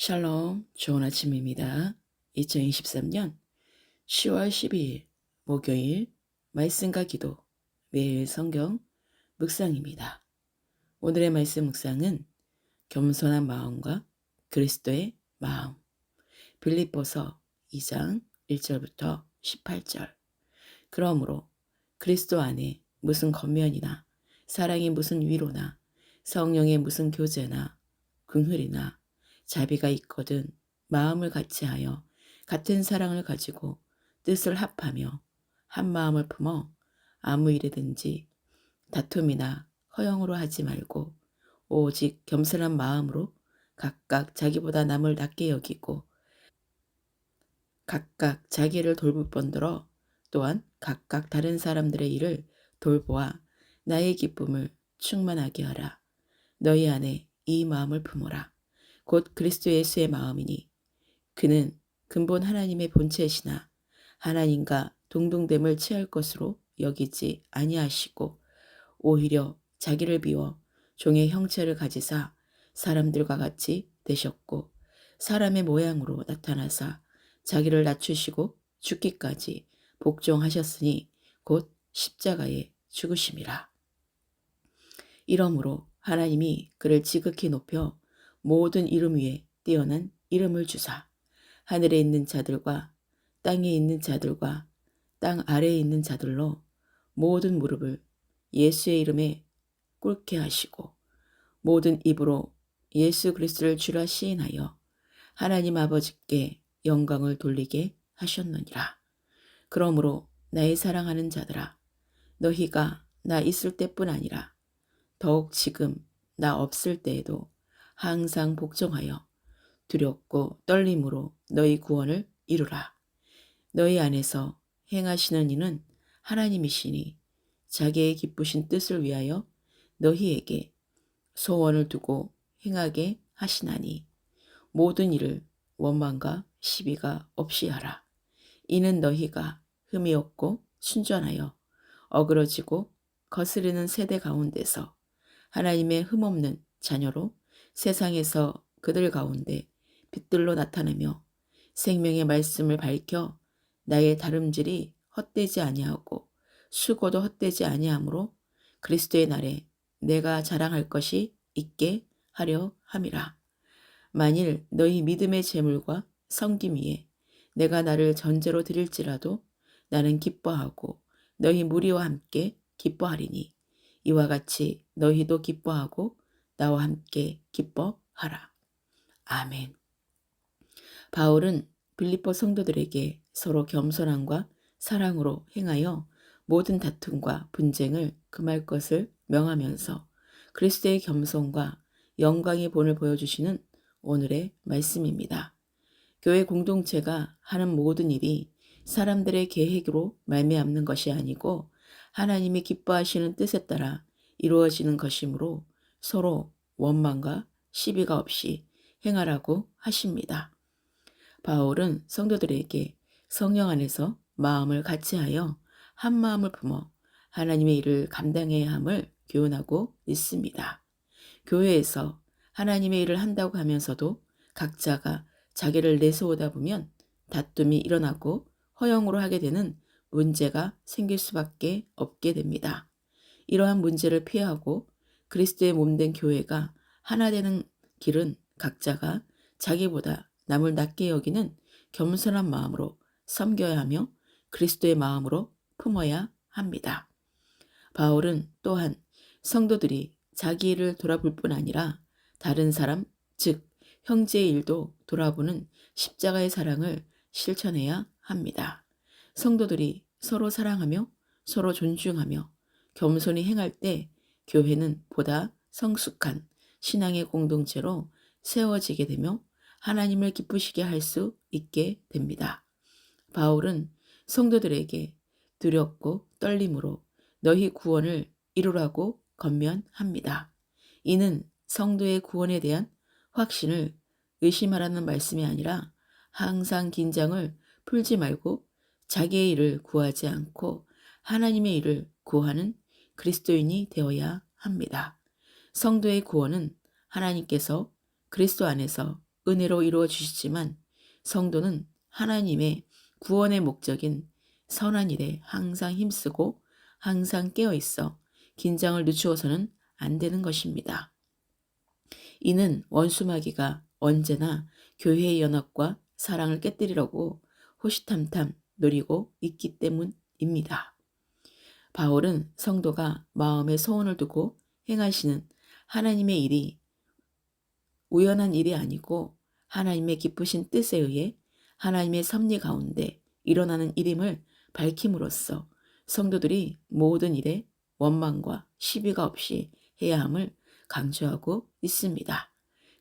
샬롬, 좋은 아침입니다. 2023년 10월 12일 목요일 말씀과 기도 매일 성경 묵상입니다. 오늘의 말씀 묵상은 겸손한 마음과 그리스도의 마음 빌립보서 2장 1절부터 18절. 그러므로 그리스도 안에 무슨 겉면이나 사랑의 무슨 위로나 성령의 무슨 교제나 긍휼이나 자비가 있거든 마음을 같이하여 같은 사랑을 가지고 뜻을 합하며 한 마음을 품어 아무 일이든지 다툼이나 허영으로 하지 말고 오직 겸손한 마음으로 각각 자기보다 남을 낮게 여기고 각각 자기를 돌볼 뿐더러 또한 각각 다른 사람들의 일을 돌보아 나의 기쁨을 충만하게 하라. 너희 안에 이 마음을 품어라. 곧 그리스도 예수의 마음이니 그는 근본 하나님의 본체시나 하나님과 동등됨을 취할 것으로 여기지 아니하시고 오히려 자기를 비워 종의 형체를 가지사 사람들과 같이 되셨고 사람의 모양으로 나타나사 자기를 낮추시고 죽기까지 복종하셨으니 곧 십자가에 죽으심이라. 이러므로 하나님이 그를 지극히 높여 모든 이름 위에 뛰어난 이름을 주사 하늘에 있는 자들과 땅에 있는 자들과 땅 아래에 있는 자들로 모든 무릎을 예수의 이름에 꿇게 하시고 모든 입으로 예수 그리스도를 주라 시인하여 하나님 아버지께 영광을 돌리게 하셨느니라. 그러므로 나의 사랑하는 자들아 너희가 나 있을 때뿐 아니라 더욱 지금 나 없을 때에도 항상 복종하여 두렵고 떨림으로 너희 구원을 이루라. 너희 안에서 행하시는 이는 하나님이시니 자기의 기쁘신 뜻을 위하여 너희에게 소원을 두고 행하게 하시나니 모든 일을 원망과 시비가 없이 하라. 이는 너희가 흠이 없고 순전하여 어그러지고 거스르는 세대 가운데서 하나님의 흠없는 자녀로 세상에서 그들 가운데 빛들로 나타내며 생명의 말씀을 밝혀 나의 다름질이 헛되지 아니하고 수고도 헛되지 아니하므로 그리스도의 날에 내가 자랑할 것이 있게 하려 함이라. 만일 너희 믿음의 재물과 섬김 위에 내가 나를 전제로 드릴지라도 나는 기뻐하고 너희 무리와 함께 기뻐하리니 이와 같이 너희도 기뻐하고 나와 함께 기뻐하라. 아멘. 바울은 빌립보 성도들에게 서로 겸손함과 사랑으로 행하여 모든 다툼과 분쟁을 금할 것을 명하면서 그리스도의 겸손과 영광의 본을 보여주시는 오늘의 말씀입니다. 교회 공동체가 하는 모든 일이 사람들의 계획으로 말미암는 것이 아니고 하나님이 기뻐하시는 뜻에 따라 이루어지는 것이므로 서로 원망과 시비가 없이 행하라고 하십니다. 바울은 성도들에게 성령 안에서 마음을 같이하여 한 마음을 품어 하나님의 일을 감당해야 함을 교훈하고 있습니다. 교회에서 하나님의 일을 한다고 하면서도 각자가 자기를 내세우다 보면 다툼이 일어나고 허영으로 하게 되는 문제가 생길 수밖에 없게 됩니다. 이러한 문제를 피하고 그리스도의 몸된 교회가 하나 되는 길은 각자가 자기보다 남을 낮게 여기는 겸손한 마음으로 섬겨야 하며 그리스도의 마음으로 품어야 합니다. 바울은 또한 성도들이 자기 일을 돌아볼 뿐 아니라 다른 사람, 즉 형제의 일도 돌아보는 십자가의 사랑을 실천해야 합니다. 성도들이 서로 사랑하며 서로 존중하며 겸손히 행할 때 교회는 보다 성숙한 신앙의 공동체로 세워지게 되며 하나님을 기쁘시게 할 수 있게 됩니다. 바울은 성도들에게 두렵고 떨림으로 너희 구원을 이루라고 권면합니다. 이는 성도의 구원에 대한 확신을 의심하라는 말씀이 아니라 항상 긴장을 풀지 말고 자기의 일을 구하지 않고 하나님의 일을 구하는 그리스도인이 되어야 합니다. 성도의 구원은 하나님께서 그리스도 안에서 은혜로 이루어 주시지만 성도는 하나님의 구원의 목적인 선한 일에 항상 힘쓰고 항상 깨어 있어 긴장을 늦추어서는 안 되는 것입니다. 이는 원수마귀가 언제나 교회의 연합과 사랑을 깨뜨리려고 호시탐탐 노리고 있기 때문입니다. 바울은 성도가 마음에 소원을 두고 행하시는 하나님의 일이 우연한 일이 아니고 하나님의 기쁘신 뜻에 의해 하나님의 섭리 가운데 일어나는 일임을 밝힘으로써 성도들이 모든 일에 원망과 시비가 없이 해야 함을 강조하고 있습니다.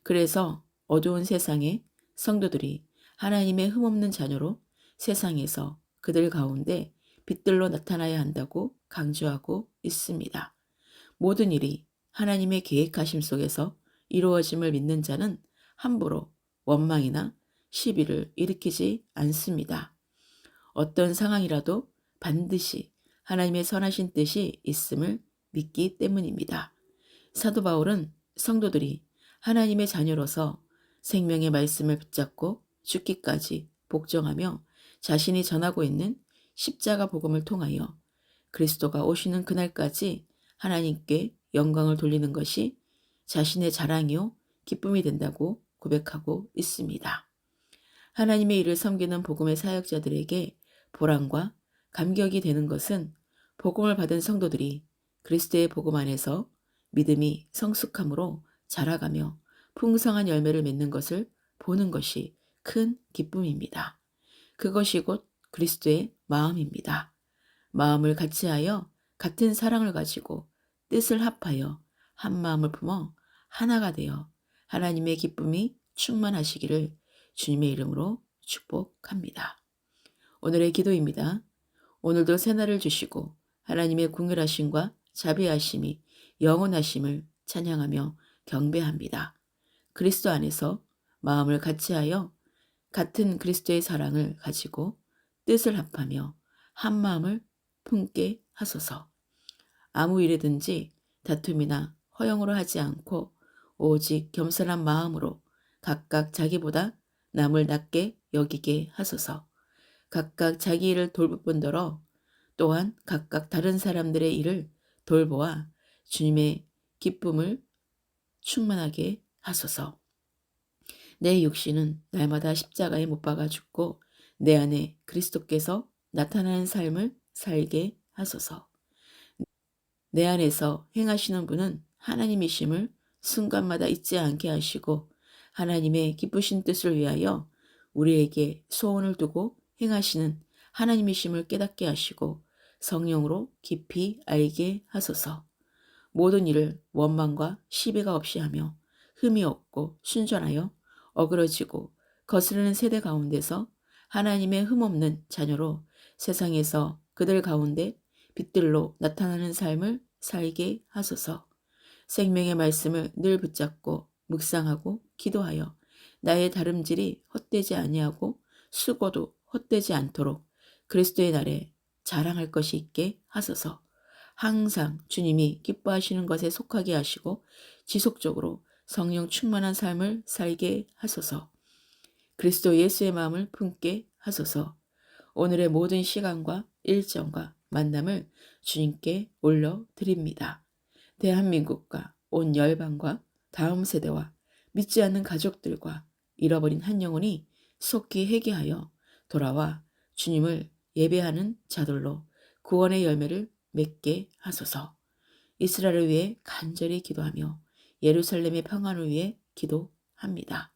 그래서 어두운 세상에 성도들이 하나님의 흠없는 자녀로 세상에서 그들 가운데 빛들로 나타나야 한다고 강조하고 있습니다. 모든 일이 하나님의 계획하심 속에서 이루어짐을 믿는 자는 함부로 원망이나 시비를 일으키지 않습니다. 어떤 상황이라도 반드시 하나님의 선하신 뜻이 있음을 믿기 때문입니다. 사도 바울은 성도들이 하나님의 자녀로서 생명의 말씀을 붙잡고 죽기까지 복종하며 자신이 전하고 있는 십자가 복음을 통하여 그리스도가 오시는 그날까지 하나님께 영광을 돌리는 것이 자신의 자랑이요 기쁨이 된다고 고백하고 있습니다. 하나님의 일을 섬기는 복음의 사역자들에게 보람과 감격이 되는 것은 복음을 받은 성도들이 그리스도의 복음 안에서 믿음이 성숙함으로 자라가며 풍성한 열매를 맺는 것을 보는 것이 큰 기쁨입니다. 그것이 곧 그리스도의 마음입니다. 마음을 같이하여 같은 사랑을 가지고 뜻을 합하여 한 마음을 품어 하나가 되어 하나님의 기쁨이 충만하시기를 주님의 이름으로 축복합니다. 오늘의 기도입니다. 오늘도 새날을 주시고 하나님의 궁휼하심과 자비하심이 영원하심을 찬양하며 경배합니다. 그리스도 안에서 마음을 같이하여 같은 그리스도의 사랑을 가지고 뜻을 합하며 한 마음을 품게 하소서. 아무 일이든지 다툼이나 허영으로 하지 않고 오직 겸손한 마음으로 각각 자기보다 남을 낮게 여기게 하소서. 각각 자기 일을 돌볼 뿐더러 또한 각각 다른 사람들의 일을 돌보아 주님의 기쁨을 충만하게 하소서. 내 육신은 날마다 십자가에 못 박아 죽고 내 안에 그리스도께서 나타나는 삶을 살게 하소서. 내 안에서 행하시는 분은 하나님이심을 순간마다 잊지 않게 하시고 하나님의 기쁘신 뜻을 위하여 우리에게 소원을 두고 행하시는 하나님이심을 깨닫게 하시고 성령으로 깊이 알게 하소서. 모든 일을 원망과 시비가 없이 하며 흠이 없고 순전하여 어그러지고 거스르는 세대 가운데서 하나님의 흠없는 자녀로 세상에서 그들 가운데 빛들로 나타나는 삶을 살게 하소서. 생명의 말씀을 늘 붙잡고 묵상하고 기도하여 나의 다름질이 헛되지 아니하고 수고도 헛되지 않도록 그리스도의 날에 자랑할 것이 있게 하소서. 항상 주님이 기뻐하시는 것에 속하게 하시고 지속적으로 성령 충만한 삶을 살게 하소서. 그리스도 예수의 마음을 품게 하소서. 오늘의 모든 시간과 일정과 만남을 주님께 올려드립니다. 대한민국과 온 열방과 다음 세대와 믿지 않는 가족들과 잃어버린 한 영혼이 속히 회개하여 돌아와 주님을 예배하는 자들로 구원의 열매를 맺게 하소서. 이스라엘을 위해 간절히 기도하며 예루살렘의 평안을 위해 기도합니다.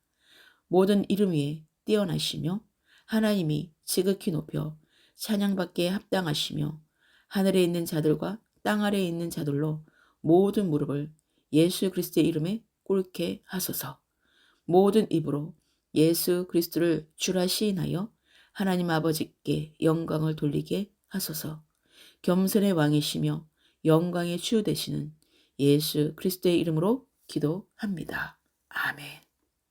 모든 이름 위에 뛰어나시며 하나님이 지극히 높여 찬양받기에 합당하시며 하늘에 있는 자들과 땅 아래에 있는 자들로 모든 무릎을 예수 그리스도의 이름에 꿇게 하소서. 모든 입으로 예수 그리스도를 주라 시인하여 하나님 아버지께 영광을 돌리게 하소서. 겸손의 왕이시며 영광의 주 되시는 예수 그리스도의 이름으로 기도합니다. 아멘.